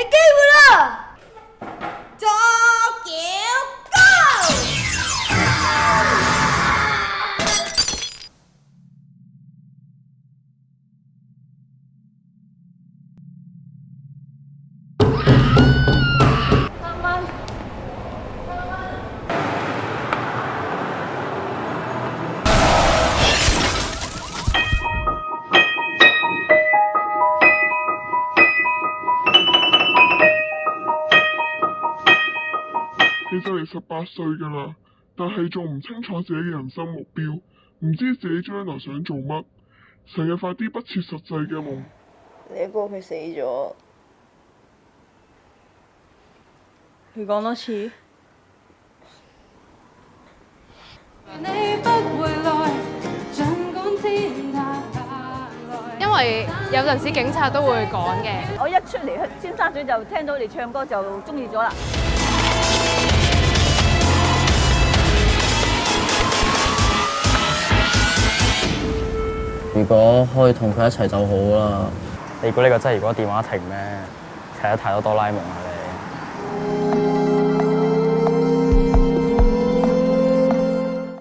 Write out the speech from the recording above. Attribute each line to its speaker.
Speaker 1: 機會啦！
Speaker 2: 左腳 Go！
Speaker 3: 你就嚟18歲㗎啦，但係仲唔清楚自己嘅人生目標，唔知自己將來想做乜，成日發啲不切實際嘅夢。
Speaker 4: 你哥佢死咗，你講多次。
Speaker 5: 因為有陣時警察都會趕嘅。
Speaker 6: 我一出嚟尖沙咀就聽到你唱歌就中意咗啦。
Speaker 7: 如果可以同佢一齊就好啦。
Speaker 8: 你估呢個真係如果電話亭咩？睇得太多哆啦 A 夢啦你。